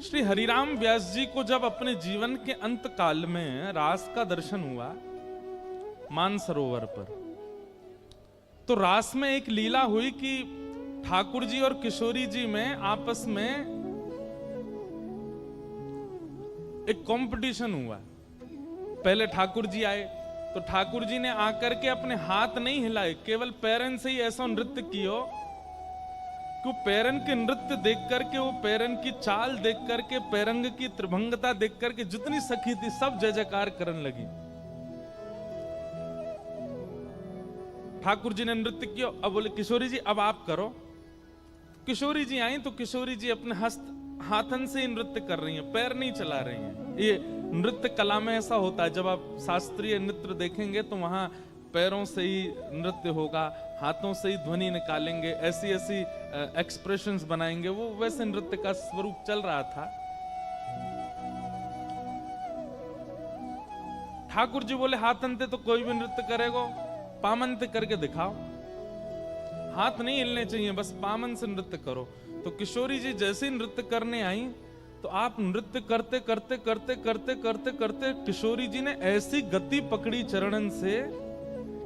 श्री हरिराम व्यास जी को जब अपने जीवन के अंत काल में रास का दर्शन हुआ मानसरोवर पर, तो रास में एक लीला हुई कि ठाकुर जी और किशोरी जी में आपस में एक कंपटीशन हुआ। पहले ठाकुर जी आए तो ठाकुर जी ने आकर के अपने हाथ नहीं हिलाए, केवल पैरन से ही ऐसा नृत्य किया कि पैरन के नृत्य देख करके, वो पैरन की चाल देख करके, पैरंग की त्रिभंगता देख करके जितनी सखी थी सब जय जयकार करने लगी। ठाकुर जी ने नृत्य किया, अब बोले किशोरी जी अब आप करो। किशोरी जी आई तो किशोरी जी अपने हाथन से ही नृत्य कर रही हैं, पैर नहीं चला रही हैं। ये नृत्य कला में ऐसा होता है, जब आप शास्त्रीय नृत्य देखेंगे तो वहां पैरों से ही नृत्य होगा, हाथों से ही ध्वनि निकालेंगे, ऐसी ऐसी एक्सप्रेशंस बनाएंगे, वो वैसे नृत्य का स्वरूप चल रहा था। ठाकुर जी बोले हाथंते तो कोई भी नृत्य करेगो, पामंते करके दिखाओ, हाथ नहीं हिलने चाहिए, बस पामन से नृत्य करो। तो किशोरी जी जैसे ही नृत्य करने आई तो आप नृत्य करते करते करते करते करते करते किशोरी जी ने ऐसी गति पकड़ी चरणन से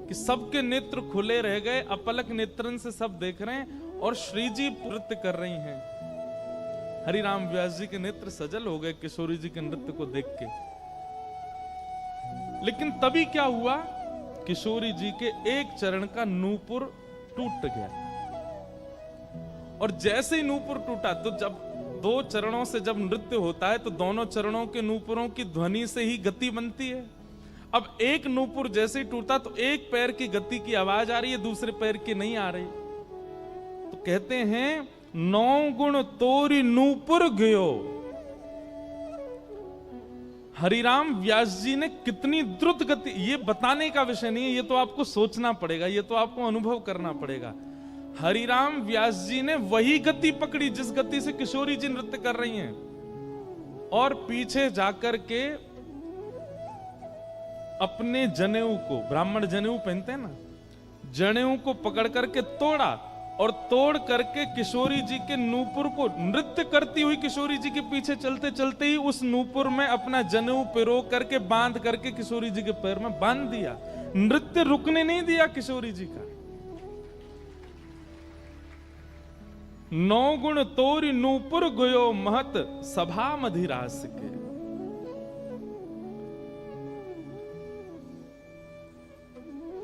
कि सबके नेत्र खुले रह गए, अपलक नेत्रन से सब देख रहे हैं और श्री जी नृत्य कर रही हैं। हरिराम व्यास जी के नेत्र सजल हो गए किशोरी जी के नृत्य को देख के। लेकिन तभी क्या हुआ, किशोरी जी के एक चरण का नूपुर टूट गया और जैसे ही नूपुर टूटा तो जब दो चरणों से जब नृत्य होता है तो दोनों चरणों के नूपुरों की ध्वनि से ही गति बनती है। अब एक नूपुर जैसे ही टूटा तो एक पैर की गति की आवाज आ रही है, दूसरे पैर की नहीं आ रही। तो कहते हैं 9 गुण तोरी नूपुर गयो। हरिराम व्यास जी ने कितनी द्रुत गति, ये बताने का विषय नहीं है, ये तो आपको सोचना पड़ेगा, ये तो आपको अनुभव करना पड़ेगा। हरिराम व्यास जी ने वही गति पकड़ी जिस गति से किशोरी जी नृत्य कर रही हैं और पीछे जाकर के अपने जनेऊ को, ब्राह्मण जनेऊ पहनते हैं ना, जनेऊ को पकड़ करके तोड़ा और तोड़ करके किशोरी जी के नूपुर को, नृत्य करती हुई किशोरी जी के पीछे चलते चलते ही उस नूपुर में अपना जनेऊ पिरो करके बांध करके किशोरी जी के पैर में बांध दिया। नृत्य रुकने नहीं दिया किशोरी जी का। 9 गुण तोरी नूपुर गयो महत सभा मधिरास के।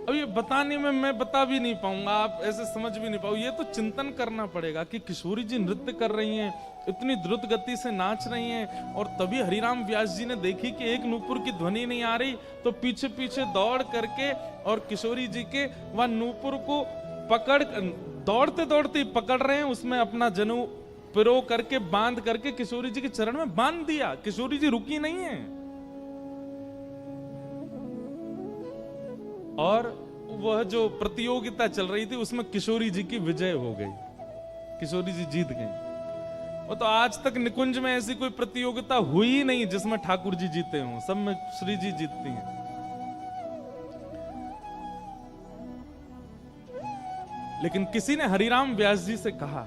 अब ये बताने में मैं बता भी नहीं पाऊंगा, आप ऐसे समझ भी नहीं पाओगे, ये तो चिंतन करना पड़ेगा कि किशोरी जी नृत्य कर रही हैं, इतनी द्रुत गति से नाच रही हैं और तभी हरिराम व्यास जी ने देखी कि एक नूपुर की ध्वनि नहीं आ रही, तो पीछे पीछे दौड़ करके और किशोरी जी के वह नूपुर को पकड़, दौड़ते दौड़ते पकड़ रहे हैं, उसमें अपना जनेऊ पिरो करके बांध करके किशोरी जी के चरण में बांध दिया। किशोरी जी रुकी नहीं है और वह जो प्रतियोगिता चल रही थी उसमें किशोरी जी की विजय हो गई, किशोरी जी जीत गई। वो तो आज तक निकुंज में ऐसी कोई प्रतियोगिता हुई ही नहीं जिसमें ठाकुर जी जीते हों, सब में श्री जी जीतती हैं। लेकिन किसी ने हरिराम व्यास जी से कहा,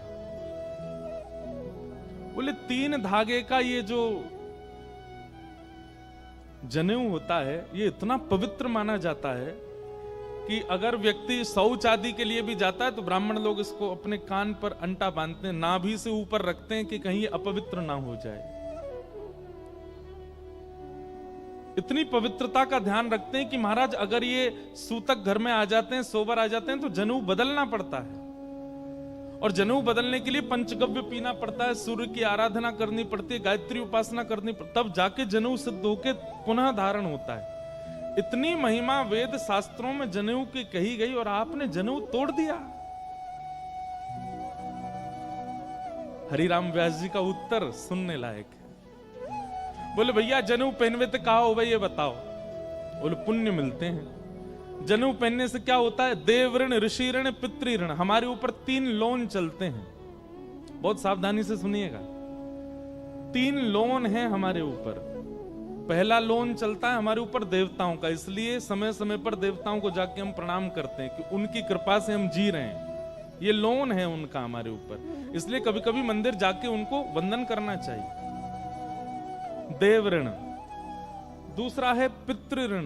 बोले 3 धागे का ये जो जनेऊ होता है ये इतना पवित्र माना जाता है कि अगर व्यक्ति शौच आदि के लिए भी जाता है तो ब्राह्मण लोग इसको अपने कान पर अंटा बांधते हैं, नाभि से ऊपर रखते हैं कि कहीं अपवित्र ना हो जाए। इतनी पवित्रता का ध्यान रखते हैं कि महाराज अगर ये सूतक घर में आ जाते हैं, सोबर आ जाते हैं तो जनेऊ बदलना पड़ता है और जनेऊ बदलने के लिए पंचगव्य पीना पड़ता है, सूर्य की आराधना करनी पड़ती है, गायत्री उपासना करनी पड़ती, तब जाके जनेऊ सिद्ध होके पुनः धारण होता है। इतनी महिमा वेद शास्त्रों में जनेऊ की कही गई और आपने जनेऊ तोड़ दिया। हरिराम व्यास जी का उत्तर सुनने लायक है। बोले भैया जनेऊ पहनवे तो कहा हो भाई ये बताओ। बोले पुण्य मिलते हैं। जनेऊ पहनने से क्या होता है, देव ऋण, ऋषि ऋण, पितृ ऋण, हमारे ऊपर 3 लोन चलते हैं। बहुत सावधानी से सुनिएगा, 3 लोन हैं हमारे ऊपर। पहला लोन चलता है हमारे ऊपर देवताओं का, इसलिए समय समय पर देवताओं को जाके हम प्रणाम करते हैं कि उनकी कृपा से हम जी रहे हैं। ये लोन है उनका हमारे ऊपर, इसलिए कभी कभी मंदिर जाके उनको वंदन करना चाहिए। देव ऋण। दूसरा है पितृ ऋण।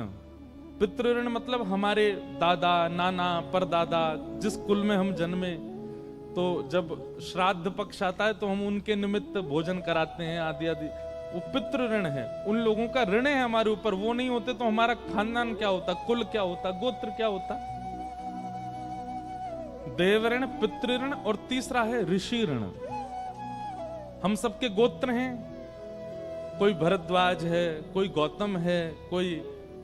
पितृ ऋण मतलब हमारे दादा नाना परदादा जिस कुल में हम जन्मे, तो जब श्राद्ध पक्ष आता है तो हम उनके निमित्त भोजन कराते हैं आदि आदि, वो पितृ ऋण है। उन लोगों का ऋण है हमारे ऊपर, वो नहीं होते तो हमारा खानदान क्या होता, कुल क्या होता, गोत्र क्या होता। देव ऋण, पितृ ऋण और तीसरा है ऋषि ऋण। हम सबके गोत्र हैं, कोई भरद्वाज है, कोई गौतम है, कोई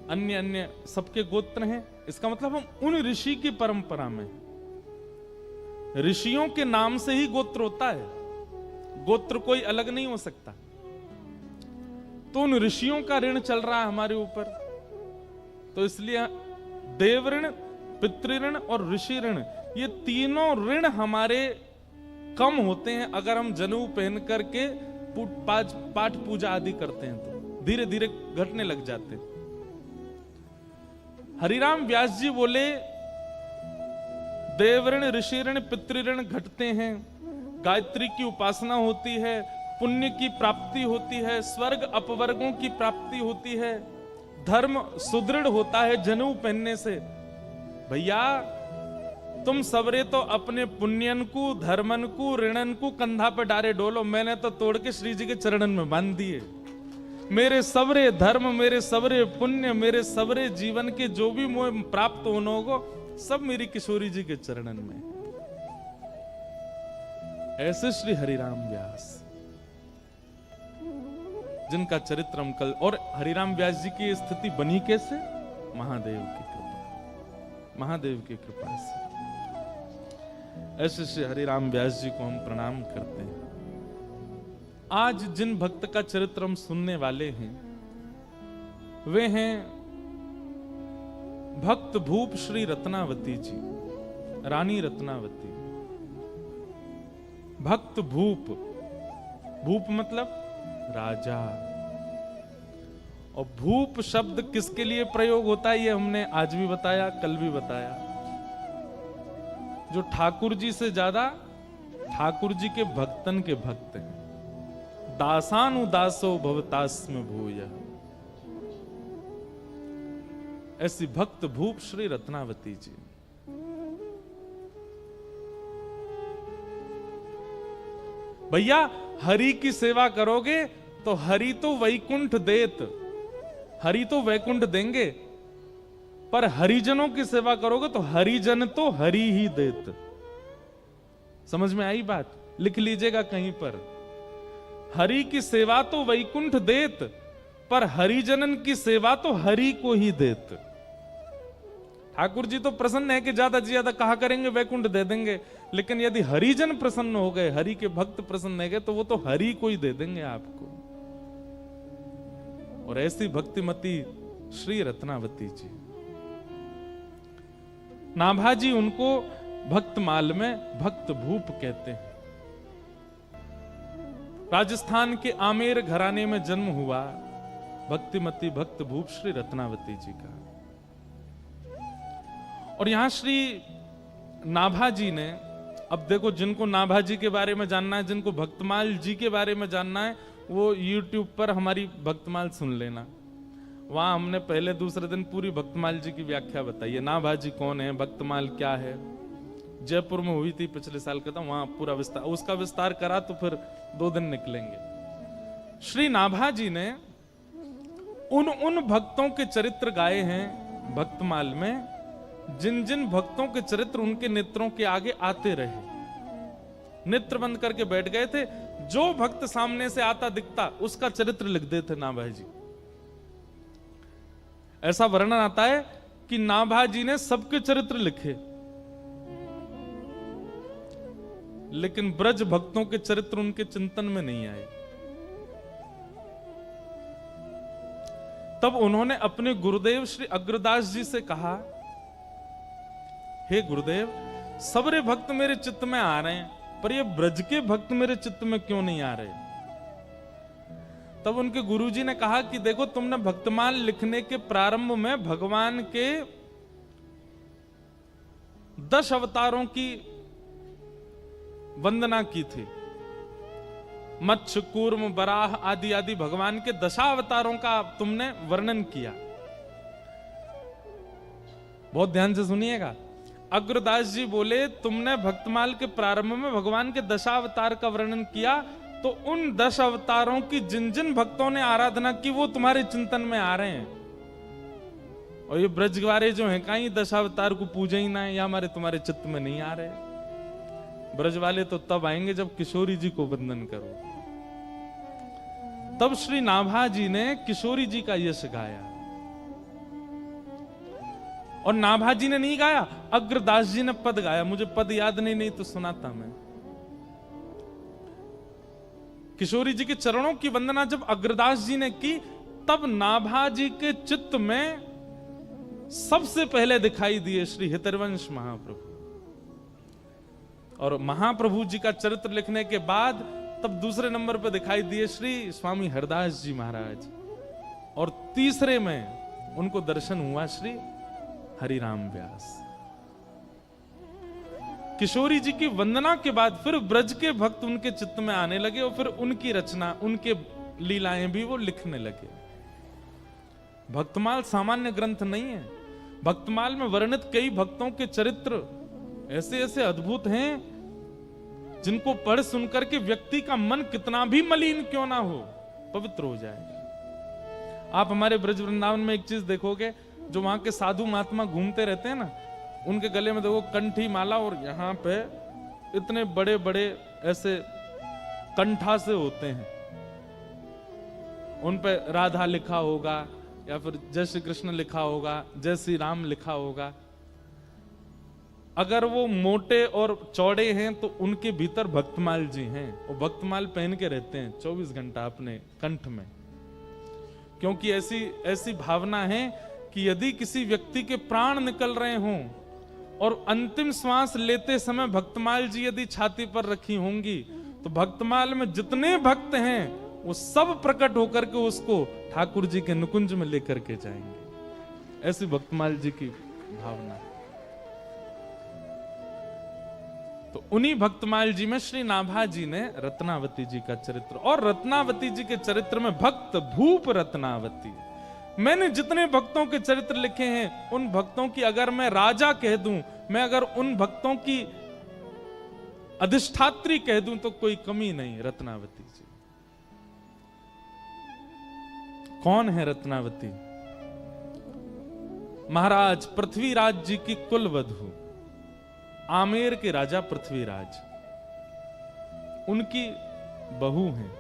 अन्य अन्य सबके गोत्र हैं। इसका मतलब हम उन ऋषि की परंपरा में, ऋषियों के नाम से ही गोत्र होता है, गोत्र कोई अलग नहीं हो सकता। तो उन ऋषियों का ऋण चल रहा है हमारे ऊपर, तो इसलिए देव ऋण, पितृ ऋण और ऋषि ऋण, ये तीनों ऋण हमारे कम होते हैं अगर हम जनेऊ पहन करके पाठ पूजा आदि करते हैं, तो धीरे धीरे घटने लग जाते हैं। हरिराम व्यास जी बोले देव ऋण, ऋषि ऋण, पितृ ऋण घटते हैं, गायत्री की उपासना होती है, पुण्य की प्राप्ति होती है, स्वर्ग अपवर्गों की प्राप्ति होती है, धर्म सुदृढ़ होता है जनेऊ पहनने से। भैया तुम सबरे तो अपने पुण्यन को, धर्मन को, ऋणन को कंधा पे डारे डोलो, मैंने तो तोड़ के श्री जी के चरणन में बांध दिए। मेरे सबरे धर्म, मेरे सबरे पुण्य, मेरे सबरे जीवन के जो भी मोह प्राप्त होना होगा, सब मेरी किशोरी जी के चरणन में। ऐसे श्री हरिराम व्यास, जिनका चरित्र हम कल, और हरिराम व्यास जी की स्थिति बनी कैसे? महादेव की कृपा, महादेव की कृपा से। ऐसे श्री हरिराम व्यास जी को हम प्रणाम करते हैं। आज जिन भक्त का चरित्र हम सुनने वाले हैं वे हैं भक्त भूप श्री रत्नावती जी, रानी रत्नावती। भक्त भूप, भूप मतलब राजा, और भूप शब्द किसके लिए प्रयोग होता है ये हमने आज भी बताया, कल भी बताया। जो ठाकुर जी से ज्यादा ठाकुर जी के भक्तन के भक्त हैं। दासानुदासो भवतास्म भूय, ऐसी भक्त भूप श्री रत्नावती जी। भैया हरि की सेवा करोगे तो हरि तो वैकुंठ देत, हरि तो वैकुंठ देंगे, पर हरिजनों की सेवा करोगे तो हरिजन तो हरि ही देत। समझ में आई बात? लिख लीजिएगा कहीं पर, हरि की सेवा तो वैकुंठ देत, पर हरिजनन की सेवा तो हरि को ही देत। ठाकुर जी तो प्रसन्न है कि ज्यादा से ज्यादा कहा करेंगे वैकुंठ दे देंगे, लेकिन यदि हरिजन प्रसन्न हो गए, हरि के भक्त प्रसन्न हो गए, तो वो तो हरि को ही दे देंगे आपको। और ऐसी भक्तिमती श्री रत्नावती जी, नाभाजी उनको भक्तमाल में भक्त भूप कहते हैं। राजस्थान के आमेर घराने में जन्म हुआ भक्तिमती भक्त भूप श्री रत्नावती जी का। और यहां श्री नाभाजी ने, अब देखो जिनको नाभाजी के बारे में जानना है, जिनको भक्तमाल जी के बारे में जानना है, वो YouTube पर हमारी भक्तमाल सुन लेना। वहां हमने पहले दूसरे दिन पूरी भक्तमाल जी की व्याख्या बताई है। नाभाजी कौन है, भक्तमाल क्या है, जयपुर में हुई थी पिछले साल का, था वहां पूरा विस्तार, उसका विस्तार करा तो फिर 2 दिन निकलेंगे। श्री नाभाजी ने उन भक्तों के चरित्र गाए हैं भक्तमाल में, जिन जिन भक्तों के चरित्र उनके नेत्रों के आगे आते रहे, नेत्र बंद करके बैठ गए थे। जो भक्त सामने से आता दिखता उसका चरित्र लिख देते नाभाजी। ऐसा वर्णन आता है कि नाभाजी ने सबके चरित्र लिखे, लेकिन ब्रज भक्तों के चरित्र उनके चिंतन में नहीं आए। तब उन्होंने अपने गुरुदेव श्री अग्रदास जी से कहा, हे गुरुदेव, सबरे भक्त मेरे चित्त में आ रहे हैं, पर ये ब्रज के भक्त मेरे चित्त में क्यों नहीं आ रहे? तब उनके गुरुजी ने कहा कि देखो, तुमने भक्तमाल लिखने के प्रारंभ में भगवान के 10 अवतारों की वंदना की थी। मत्स्य, कूर्म, बराह आदि आदि भगवान के दशावतारों का तुमने वर्णन किया। बहुत ध्यान से सुनिएगा। अग्रदास जी बोले तुमने भक्तमाल के प्रारंभ में भगवान के दशावतार का वर्णन किया, तो उन 10 अवतारों की जिन जिन भक्तों ने आराधना की वो तुम्हारे चिंतन में आ रहे हैं। और ये ब्रजवारे जो हैं कहीं 10 अवतार को पूजे ही ना है, या हमारे तुम्हारे चित्त में नहीं आ रहे। ब्रज वाले तो तब आएंगे जब किशोरी जी को वंदन करो। तब श्री नाभा जी ने किशोरी जी का यश गाया। और नाभा जी ने नहीं गाया, अग्रदास जी ने पद गाया। मुझे पद याद नहीं तो सुनाता मैं। किशोरी जी के चरणों की वंदना जब अग्रदास जी ने की, तब नाभा जी के चित्त में सबसे पहले दिखाई दिए श्री हितरवंश महाप्रभु। और महाप्रभु जी का चरित्र लिखने के बाद तब दूसरे नंबर पर दिखाई दिए श्री स्वामी हरदास जी महाराज। और तीसरे में उनको दर्शन हुआ श्री हरिराम व्यास। किशोरी जी की वंदना के बाद फिर ब्रज के भक्त उनके चित्त में आने लगे और फिर उनकी रचना, उनके लीलाएं भी वो लिखने लगे। भक्तमाल सामान्य ग्रंथ नहीं है। भक्तमाल में वर्णित कई भक्तों के चरित्र ऐसे ऐसे अद्भुत हैं जिनको पढ़ सुनकर के व्यक्ति का मन कितना भी मलिन क्यों ना हो, पवित्र हो जाए। आप हमारे ब्रज वृंदावन में एक चीज देखोगे, जो वहां के साधु महात्मा घूमते रहते हैं ना, उनके गले में देखो कंठी माला, और यहाँ पे इतने बड़े बड़े ऐसे कंठा से होते हैं। उन पे राधा लिखा होगा, या फिर जय श्री कृष्ण लिखा होगा, जय श्री राम लिखा होगा। अगर वो मोटे और चौड़े हैं तो उनके भीतर भक्तमाल जी हैं। वो भक्तमाल पहन के रहते हैं 24 घंटा अपने कंठ में, क्योंकि ऐसी भावना है कि यदि किसी व्यक्ति के प्राण निकल रहे हों और अंतिम श्वास लेते समय भक्तमाल जी यदि छाती पर रखी होंगी, तो भक्तमाल में जितने भक्त हैं वो सब प्रकट होकर के उसको ठाकुर जी के नुकुंज में लेकर के जाएंगे। ऐसी भक्तमाल जी की भावना। तो उन्हीं भक्तमाल जी में श्री नाभा जी ने रत्नावती जी का चरित्र, और रत्नावती जी के चरित्र में भक्त भूप रत्नावती। मैंने जितने भक्तों के चरित्र लिखे हैं, उन भक्तों की अगर मैं राजा कह दूं, मैं अगर उन भक्तों की अधिष्ठात्री कह दूं, तो कोई कमी नहीं। रत्नावती जी कौन है? रत्नावती महाराज पृथ्वीराज जी की कुलवधू, आमेर के राजा पृथ्वीराज, उनकी बहू हैं,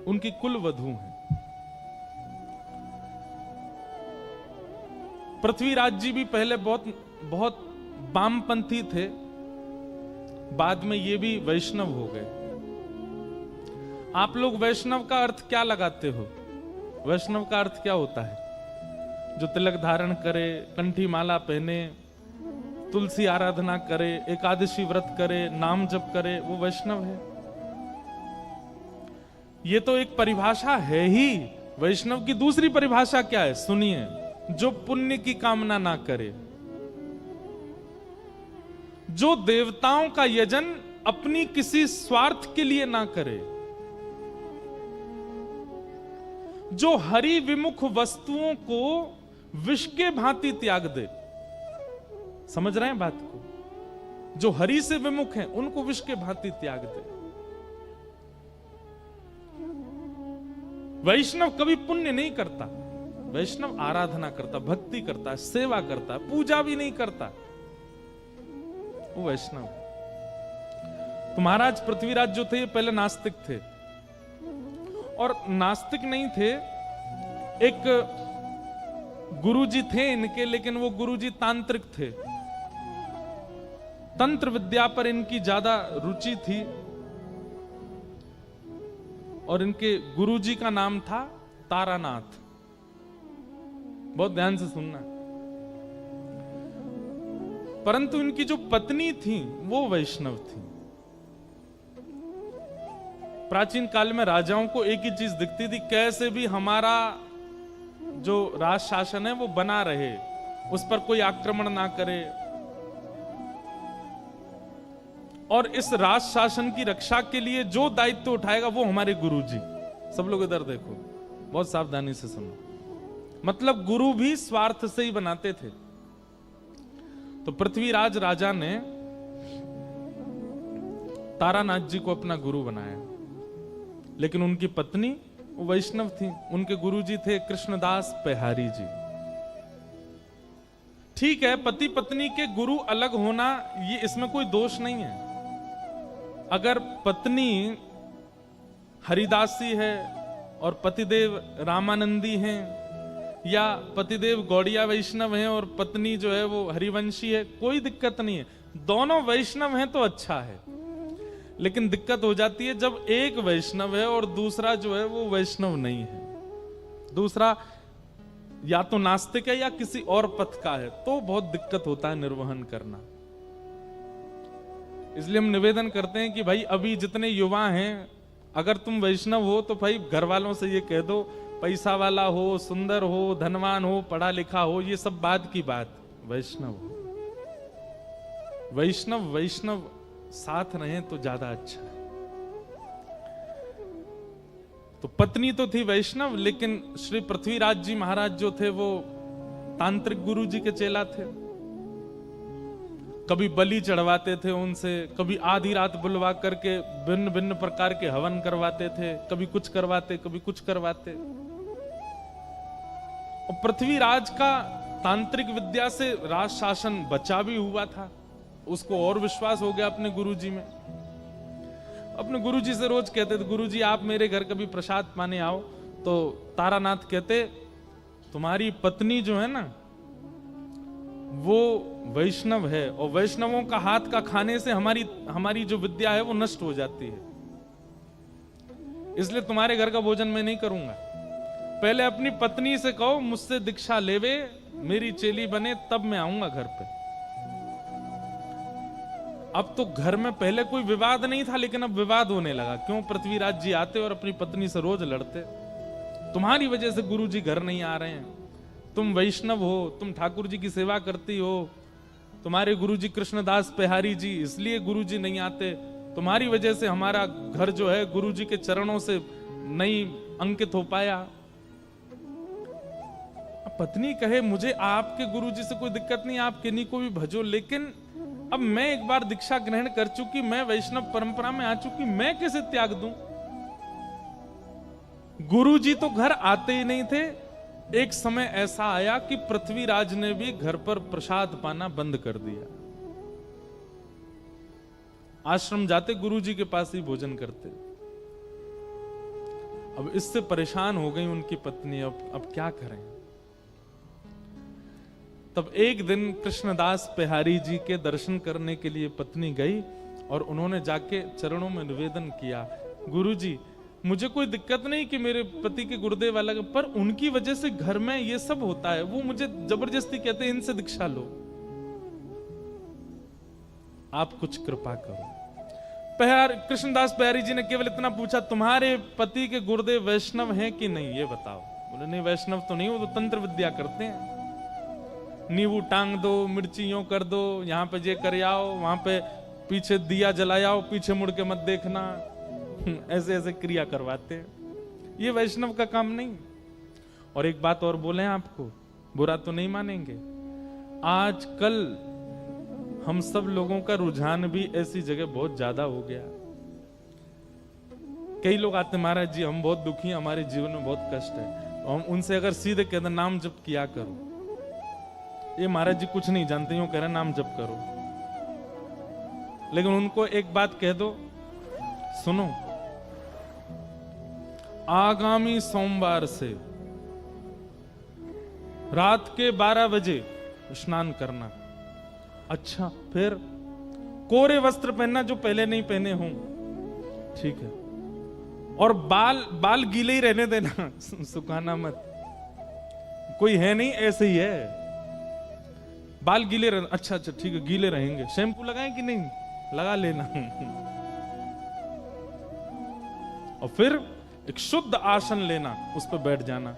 उनकी कुलवधू हैं। पृथ्वीराज जी भी पहले बहुत वामपंथी थे, बाद में ये भी वैष्णव हो गए। आप लोग वैष्णव का अर्थ क्या लगाते हो? वैष्णव का अर्थ क्या होता है? जो तिलक धारण करे, कंठी माला पहने, तुलसी आराधना करे, एकादशी व्रत करे, नाम जप करे, वो वैष्णव है। ये तो एक परिभाषा है ही। वैष्णव की दूसरी परिभाषा क्या है? सुनिए, जो पुण्य की कामना ना करे, जो देवताओं का यजन अपनी किसी स्वार्थ के लिए ना करे, जो हरि विमुख वस्तुओं को विष के भांति त्याग दे। समझ रहे हैं बात को? जो हरि से विमुख हैं उनको विष के भांति त्याग दे। वैष्णव कभी पुण्य नहीं करता। वैष्णव आराधना करता, भक्ति करता, सेवा करता, पूजा भी नहीं करता, वो वैष्णव। तो महाराज पृथ्वीराज जो थे ये पहले नास्तिक थे, और नास्तिक नहीं थे। एक गुरुजी थे इनके, लेकिन वो गुरुजी तांत्रिक थे। तंत्र विद्या पर इनकी ज्यादा रुचि थी, और इनके गुरुजी का नाम था तारानाथ। बहुत ध्यान से सुनना। परंतु इनकी जो पत्नी थी वो वैष्णव थी। प्राचीन काल में राजाओं को एक ही चीज दिखती थी, कैसे भी हमारा जो राज शासन है वो बना रहे, उस पर कोई आक्रमण ना करे। और इस राज शासन की रक्षा के लिए जो दायित्व उठाएगा वो हमारे गुरुजी। सब लोग इधर देखो, बहुत सावधानी से सुनो। मतलब गुरु भी स्वार्थ से ही बनाते थे। तो पृथ्वीराज राजा ने तारानाथ जी को अपना गुरु बनाया, लेकिन उनकी पत्नी वो वैष्णव थी। उनके गुरुजी थे कृष्णदास पेहारी जी। ठीक है, पति पत्नी के गुरु अलग होना ये इसमें कोई दोष नहीं है। अगर पत्नी हरिदासी है और पतिदेव रामानंदी हैं, या पतिदेव गौड़िया वैष्णव हैं और पत्नी जो है वो हरिवंशी है, कोई दिक्कत नहीं है। दोनों वैष्णव हैं तो अच्छा है। लेकिन दिक्कत हो जाती है जब एक वैष्णव है और दूसरा जो है वो वैष्णव नहीं है, दूसरा या तो नास्तिक है या किसी और पथ का है, तो बहुत दिक्कत होता है निर्वहन करना। इसलिए हम निवेदन करते हैं कि भाई अभी जितने युवा हैं, अगर तुम वैष्णव हो तो भाई घर वालों से ये कह दो, पैसा वाला हो, सुंदर हो, धनवान हो, पढ़ा लिखा हो, ये सब बाद की बात, वैष्णव हो। वैष्णव वैष्णव साथ रहें तो ज्यादा अच्छा है। तो पत्नी तो थी वैष्णव, लेकिन श्री पृथ्वीराज जी महाराज जो थे वो तांत्रिक गुरु जी के चेला थे। कभी बलि चढ़वाते थे उनसे, कभी आधी रात बुलवा करके भिन्न भिन्न प्रकार के हवन करवाते थे, कभी कुछ करवाते कभी कुछ करवाते। और पृथ्वीराज का तांत्रिक विद्या से राज शासन बचा भी हुआ था। उसको और विश्वास हो गया अपने गुरुजी में। अपने गुरुजी से रोज कहते थे, गुरुजी आप मेरे घर कभी प्रसाद पाने आओ। तो तारानाथ कहते, तुम्हारी पत्नी जो है ना वो वैष्णव है, और वैष्णवों का हाथ का खाने से हमारी जो विद्या है वो नष्ट हो जाती है, इसलिए तुम्हारे घर का भोजन मैं नहीं करूंगा। पहले अपनी पत्नी से कहो मुझसे दीक्षा लेवे, मेरी चेली बने, तब मैं आऊंगा घर पे। अब तो घर में पहले कोई विवाद नहीं था, लेकिन अब विवाद होने लगा। क्यों? पृथ्वीराज जी आते और अपनी पत्नी से रोज लड़ते, तुम्हारी वजह से गुरुजी घर नहीं आ रहे हैं, तुम वैष्णव हो, तुम ठाकुर जी की सेवा करती हो, तुम्हारे गुरुजी कृष्णदास पेहारी जी इसलिए गुरुजी नहीं आते, तुम्हारी वजह से हमारा घर जो है गुरुजी के चरणों से नहीं अंकित हो पाया। अब पत्नी कहे मुझे आपके गुरुजी से कोई दिक्कत नहीं, आप किन्हीं को भी भजो, लेकिन अब मैं एक बार दीक्षा ग्रहण कर चुकी, मैं वैष्णव परंपरा में आ चुकी, मैं कैसे त्याग दूं? गुरुजी तो घर आते ही नहीं थे। एक समय ऐसा आया कि पृथ्वीराज ने भी घर पर प्रसाद पाना बंद कर दिया। आश्रम जाते गुरुजी के पास ही भोजन करते। अब इससे परेशान हो गई उनकी पत्नी, अब क्या करें? तब एक दिन कृष्णदास पेहारी जी के दर्शन करने के लिए पत्नी गई और उन्होंने जाके चरणों में निवेदन किया, गुरुजी मुझे कोई दिक्कत नहीं कि मेरे पति के गुरुदेव अलग, पर उनकी वजह से घर में ये सब होता है, वो मुझे जबरदस्ती कहते हैं इनसे दीक्षा लो, आप कुछ कृपा करो। कृष्णदास पेहारी जी ने केवल इतना पूछा, तुम्हारे पति के गुरुदेव वैष्णव हैं कि नहीं, ये बताओ। बोले नहीं वैष्णव तो नहीं, वो तो तंत्र विद्या करते हैं, नींबू टांग दो, मिर्ची यूं कर दो, यहाँ पे ये कर आओ, वहां पे पीछे दिया जलाओ, पीछे मुड़ के मत देखना, ऐसे ऐसे क्रिया करवाते हैं, ये वैष्णव का काम नहीं। और एक बात और बोले आपको, बुरा तो नहीं मानेंगे, आजकल हम सब लोगों का रुझान भी ऐसी जगह बहुत ज्यादा हो गया। कई लोग आते महाराज जी हम बहुत दुखी हैं, हमारे जीवन में बहुत कष्ट है, हम उनसे अगर सीधे कहते नाम जप किया करो, ये महाराज जी कुछ नहीं जानते, यूं कह रहे नाम जप करो। लेकिन उनको एक बात कह दो, सुनो आगामी सोमवार से रात के 12 बजे स्नान करना। अच्छा, फिर कोरे वस्त्र पहनना जो पहले नहीं पहने हों, ठीक है, और बाल गीले ही रहने देना, सुखाना मत। कोई है नहीं, ऐसे ही है, बाल गीले रहना। अच्छा ठीक है, गीले रहेंगे। शैम्पू लगाएं कि नहीं? लगा लेना। और फिर एक शुद्ध आसन लेना, उस पर बैठ जाना।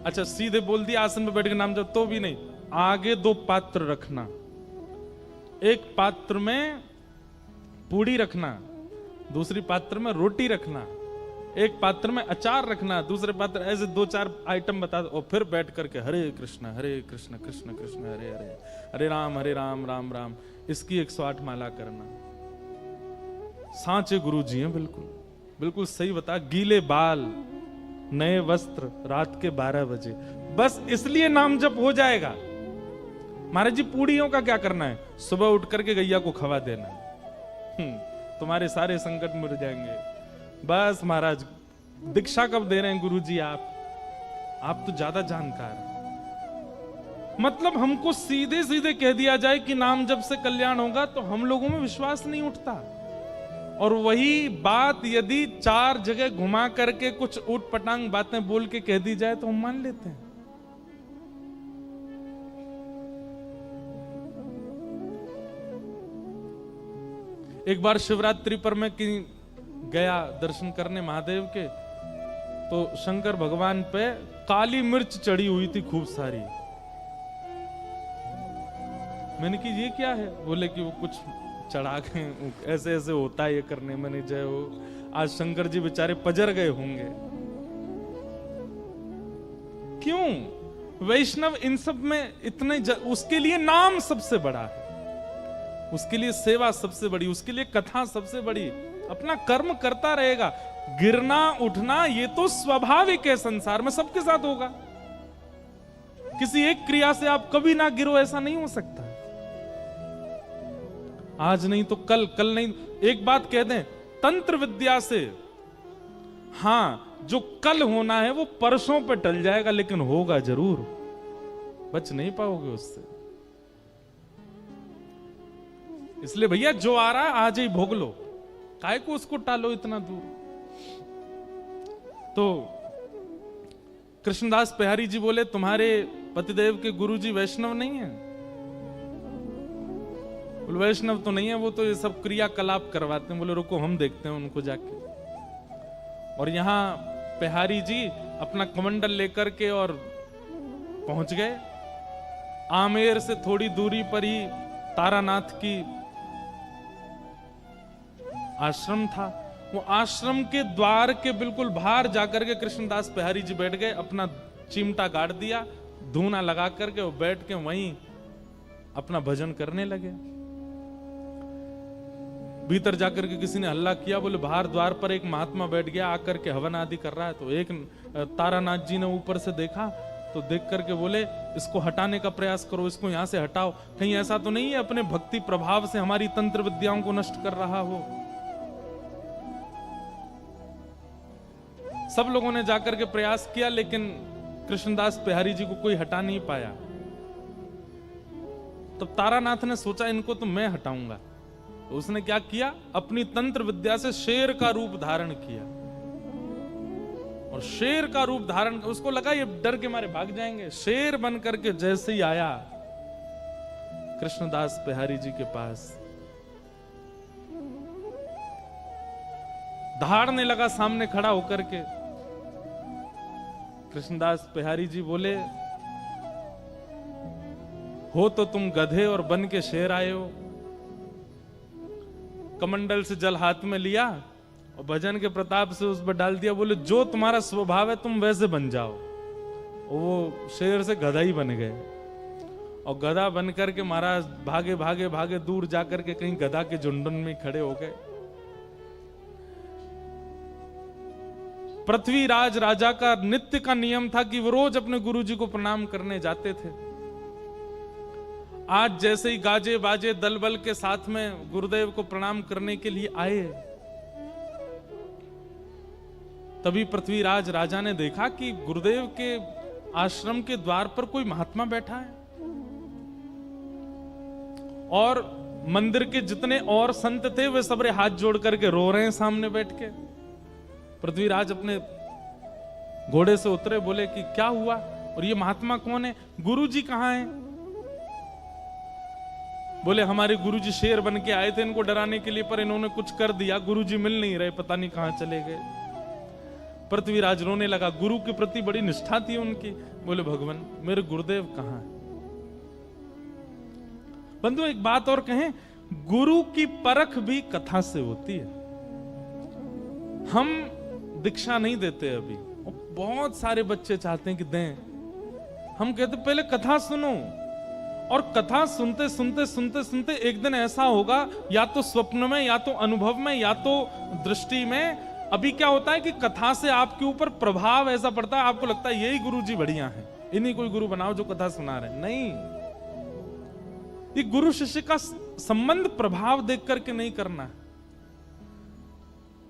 अच्छा सीधे बोल दिया आसन पे बैठ के नाम जब, तो भी नहीं, आगे 2 पात्र रखना, एक पात्र में पूड़ी रखना, दूसरी पात्र में रोटी रखना, एक पात्र में अचार रखना, दूसरे पात्र, ऐसे 2-4 आइटम बता दो, और फिर बैठ करके हरे कृष्ण कृष्ण कृष्ण हरे हरे, हरे राम राम राम, इसकी 108 माला करना। सांचे गुरु जी हैं, बिल्कुल बिल्कुल सही बता। गीले बाल, नए वस्त्र, रात के 12 बजे, बस इसलिए नाम जप हो जाएगा। महाराज जी पूड़ियों का क्या करना है? सुबह उठ करके गैया को खवा देना, तुम्हारे सारे संकट मिट जाएंगे। बस महाराज, दीक्षा कब दे रहे हैं गुरु जी आप तो ज्यादा जानकार। मतलब हमको सीधे सीधे कह दिया जाए कि नाम जप से कल्याण होगा, तो हम लोगों में विश्वास नहीं उठता। और वही बात यदि 4 जगह घुमा करके कुछ ऊट पटांग बातें बोल के कह दी जाए तो हम मान लेते हैं। एक बार शिवरात्रि पर मैं गया दर्शन करने महादेव के, तो शंकर भगवान पे काली मिर्च चढ़ी हुई थी खूब सारी। मैंने कि ये क्या है? बोले कि वो कुछ चढ़ा के ऐसे ऐसे होता है ये करने। मैंने जय हो, आज शंकर जी बेचारे पजर गए होंगे। क्यों? वैष्णव इन सब में इतने उसके लिए नाम सबसे बड़ा है, उसके लिए सेवा सबसे बड़ी, उसके लिए कथा सबसे बड़ी। अपना कर्म करता रहेगा। गिरना उठना ये तो स्वाभाविक है, संसार में सबके साथ होगा। किसी एक क्रिया से आप कभी ना गिरो, ऐसा नहीं हो सकता। आज नहीं तो कल, कल नहीं। एक बात कह दें, तंत्र विद्या से हां, जो कल होना है वो परसों पे टल जाएगा, लेकिन होगा जरूर, बच नहीं पाओगे उससे। इसलिए भैया जो आ रहा है आज ही भोग लो, काय को उसको टालो इतना दूर। तो कृष्णदास बिहारी जी बोले, तुम्हारे पतिदेव के गुरुजी वैष्णव नहीं है? बोले वैष्णव तो नहीं है, वो तो ये सब क्रियाकलाप करवाते हैं। बोले रुको हम देखते हैं उनको जाके। और यहां बिहारी जी अपना कमंडल लेकर के और पहुंच गए। आमेर से थोड़ी दूरी पर ही तारानाथ की आश्रम था। वो आश्रम के द्वार के बिल्कुल बाहर जाकर के कृष्णदास बिहारी जी बैठ गए, अपना चिमटा गाड़ दिया, धूना लगा करके वो बैठ के वहीं अपना भजन करने लगे। भीतर जाकर के किसी ने हल्ला किया, बोले बाहर द्वार पर एक महात्मा बैठ गया, आकर के हवन आदि कर रहा है। तो एक तारानाथ जी ने ऊपर से देखा, तो देख करके बोले इसको हटाने का प्रयास करो, इसको यहां से हटाओ, कहीं ऐसा तो नहीं है अपने भक्ति प्रभाव से हमारी तंत्र विद्याओं को नष्ट कर रहा हो। सब लोगों ने जाकर के प्रयास किया, लेकिन कृष्णदास बिहारी जी को कोई हटा नहीं पाया। तब तारानाथ ने सोचा इनको तो मैं हटाऊंगा। तो उसने क्या किया, अपनी तंत्र विद्या से शेर का रूप धारण किया। और शेर का रूप धारण, उसको लगा ये डर के मारे भाग जाएंगे। शेर बन करके जैसे ही आया कृष्णदास बिहारी जी के पास, दहाड़ने लगा सामने खड़ा होकर के। कृष्णदास बिहारी जी बोले, हो तो तुम गधे और बन के शेर आए हो। कमंडल से जल हाथ में लिया और भजन के प्रताप से उस पर डाल दिया। बोले जो तुम्हारा स्वभाव है तुम वैसे बन जाओ। वो शेर से गधा ही बन गए। और गधा बन करके महाराज भागे भागे भागे दूर जाकर के कहीं गधा के झुंडन में खड़े हो गए। पृथ्वीराज राजा का नित्य का नियम था कि वो रोज अपने गुरुजी को प्रणाम करने जाते थे। आज जैसे ही गाजे बाजे दल बल के साथ में गुरुदेव को प्रणाम करने के लिए आए, तभी पृथ्वीराज राजा ने देखा कि गुरुदेव के आश्रम के द्वार पर कोई महात्मा बैठा है और मंदिर के जितने और संत थे वे सबरे हाथ जोड़ करके रो रहे हैं सामने बैठ के। पृथ्वीराज अपने घोड़े से उतरे, बोले कि क्या हुआ और ये महात्मा कौन है, गुरुजी कहां हैं? बोले हमारे गुरुजी शेर बन के आए थे इनको डराने के लिए, पर इन्होंने कुछ कर दिया, गुरुजी मिल नहीं रहे, पता नहीं कहां चले गए। पृथ्वीराज रोने लगा। गुरु के प्रति बड़ी निष्ठा थी उनकी। बोले भगवान मेरे गुरुदेव कहां है? बंधु एक बात और कहें, गुरु की परख भी कथा से होती है। हम दीक्षा नहीं देते अभी, बहुत सारे बच्चे चाहते हैं कि दें। हम कहते पहले कथा सुनो, और कथा सुनते सुनते सुनते सुनते एक दिन ऐसा होगा, या तो स्वप्न में, या तो अनुभव में, या तो दृष्टि में। अभी क्या होता है कि कथा से आपके ऊपर प्रभाव ऐसा पड़ता है, आपको लगता है यही गुरुजी बढ़िया है, इन्हीं कोई गुरु बनाओ जो कथा सुना रहे। नहीं, ये गुरु शिष्य का संबंध प्रभाव देख करके नहीं करना है।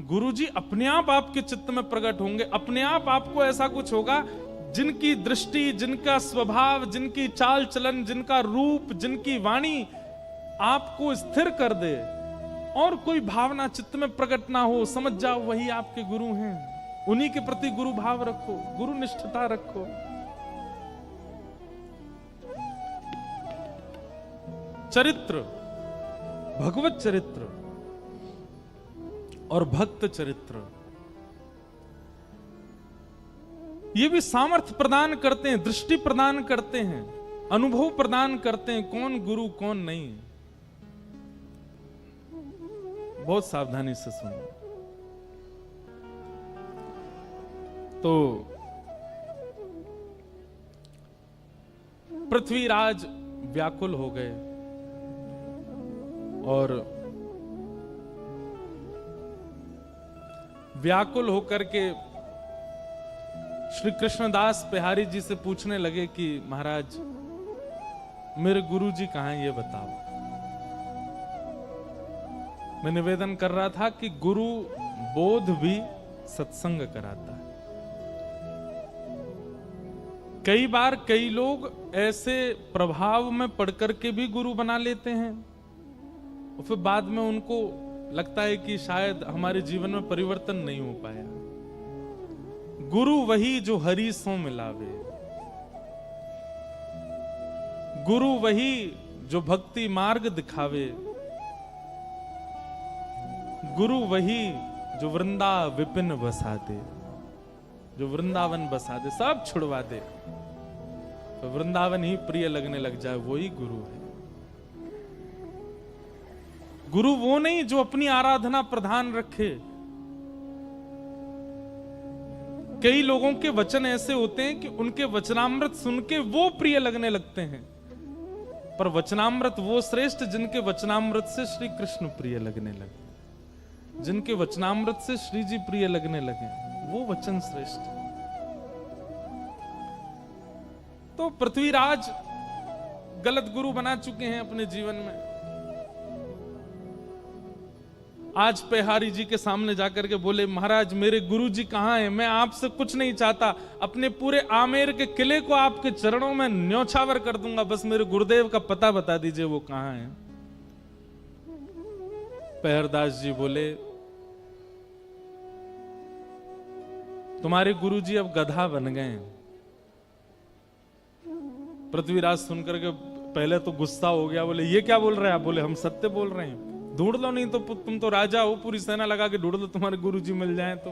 गुरुजी अपने आप आपके चित्त में प्रकट होंगे, अपने आप आपको ऐसा कुछ होगा, जिनकी दृष्टि, जिनका स्वभाव, जिनकी चाल चलन, जिनका रूप, जिनकी वाणी आपको स्थिर कर दे, और कोई भावना चित्त में प्रकट ना हो, समझ जाओ वही आपके गुरु हैं। उन्हीं के प्रति गुरु भाव रखो, गुरु निष्ठता रखो। चरित्र, भगवत चरित्र और भक्त चरित्र, ये भी सामर्थ्य प्रदान करते हैं, दृष्टि प्रदान करते हैं, अनुभव प्रदान करते हैं, कौन गुरु कौन नहीं। बहुत सावधानी से सुनो। तो पृथ्वीराज व्याकुल हो गए और व्याकुल होकर के श्री कृष्णदास बिहारी जी से पूछने लगे कि महाराज मेरे गुरु जी कहां हैं, ये बताओ। मैं निवेदन कर रहा था कि गुरु बोध भी सत्संग कराता है। कई बार कई लोग ऐसे प्रभाव में पढ़कर के भी गुरु बना लेते हैं, और फिर बाद में उनको लगता है कि शायद हमारे जीवन में परिवर्तन नहीं हो पाया। गुरु वही जो हरि सो मिलावे, गुरु वही जो भक्ति मार्ग दिखावे, गुरु वही जो वृंदा विपिन बसा दे, जो वृंदावन बसा दे, सब छुड़वा दे, तो वृंदावन ही प्रिय लगने लग जाए, वही गुरु है। गुरु वो नहीं जो अपनी आराधना प्रधान रखे। कई लोगों के वचन ऐसे होते हैं कि उनके वचनामृत सुन के वो प्रिय लगने लगते हैं, पर वचनामृत वो श्रेष्ठ जिनके वचनामृत से श्री कृष्ण प्रिय लगने लगे, जिनके वचनामृत से श्री जी प्रिय लगने लगे, वो वचन श्रेष्ठ। तो पृथ्वीराज गलत गुरु बना चुके हैं अपने जीवन में। आज पेहारी जी के सामने जाकर के बोले महाराज मेरे गुरु जी कहां हैं, मैं आपसे कुछ नहीं चाहता, अपने पूरे आमेर के किले को आपके चरणों में न्योछावर कर दूंगा, बस मेरे गुरुदेव का पता बता दीजिए वो कहां हैं। पेहरदास जी बोले तुम्हारे गुरुजी अब गधा बन गए हैं। पृथ्वीराज सुनकर के पहले तो गुस्सा हो गया, बोले ये क्या बोल रहे हैं आप? बोले हम सत्य बोल रहे हैं, ढूंढ लो, नहीं तो तुम तो राजा हो, पूरी सेना लगा के ढूंढ लो, तुम्हारे गुरुजी मिल जाएं तो।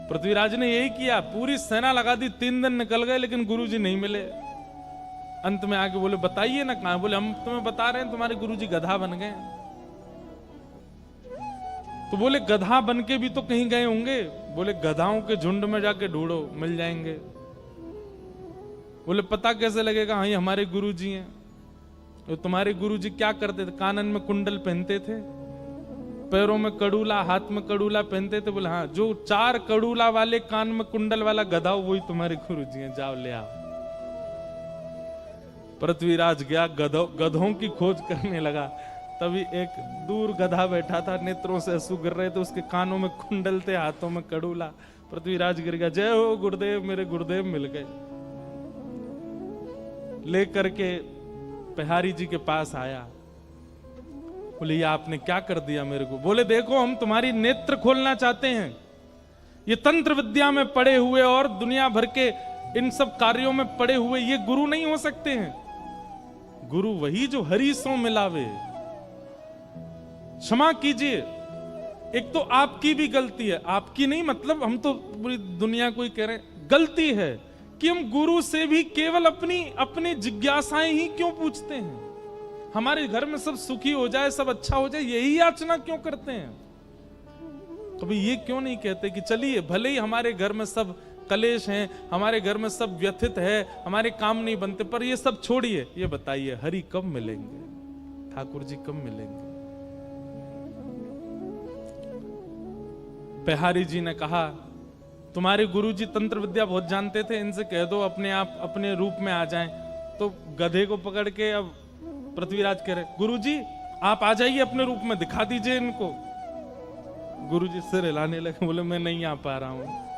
पृथ्वीराज ने यही किया, पूरी सेना लगा दी, 3 दिन निकल गए लेकिन गुरुजी नहीं मिले। अंत में आके बोले बताइए ना कहां? बोले हम तुम्हें बता रहे हैं तुम्हारे गुरुजी गधा बन गए। तो बोले गधा बन के भी तो कहीं गए होंगे? बोले गधाओं के झुंड में जाके ढूंढो, मिल जाएंगे। बोले पता कैसे लगेगा? हाँ ये हमारे गुरुजी हैं। तो तुम्हारे गुरुजी क्या करते थे? कानन में कुंडल पहनते थे, पैरों में कड़ूला, हाथ में कड़ूला पहनते थे। बोले हाँ जो 4 कड़ूला वाले कान में कुंडल वाला गधा वही तुम्हारे गुरुजी हैं, जाओ ले आओ। पृथ्वीराज गया, गधों की खोज करने लगा। तभी एक दूर गधा बैठा था, नेत्रों से आंसू गिर रहे थे, उसके कानों में कुंडल थे, हाथों में कड़ूला। पृथ्वीराज गिर गया, जय हो गुरुदेव, मेरे गुरुदेव मिल गए। लेकर के बिहारी जी के पास आया, बोले ये आपने क्या कर दिया मेरे को? बोले देखो हम तुम्हारी नेत्र खोलना चाहते हैं, ये तंत्र विद्या में पड़े हुए और दुनिया भर के इन सब कार्यों में पड़े हुए ये गुरु नहीं हो सकते हैं। गुरु वही जो हरि सो मिलावे। क्षमा कीजिए, एक तो आपकी भी गलती है, आपकी नहीं मतलब हम तो पूरी दुनिया को ही कह रहे हैं, गलती है कि हम गुरु से भी केवल अपनी जिज्ञासाएं ही क्यों पूछते हैं। हमारे घर में सब सुखी हो जाए, सब अच्छा हो जाए, यही याचना क्यों करते हैं? कभी ये क्यों नहीं कहते कि चलिए भले ही हमारे घर में सब कलेश हैं, हमारे घर में सब व्यथित है, हमारे काम नहीं बनते, पर ये सब छोड़िए, ये बताइए हरि कब मिलेंगे, ठाकुर जी कब मिलेंगे? बिहारी जी ने कहा तुम्हारे गुरुजी तंत्र विद्या बहुत जानते थे, इनसे कह दो अपने आप अपने रूप में आ जाएं। तो गधे को पकड़ के अब पृथ्वीराज कह रहे गुरुजी आप आ जाइए अपने रूप में, दिखा दीजिए इनको। गुरुजी सिर हिलाने लगे, बोले मैं नहीं आ पा रहा हूं।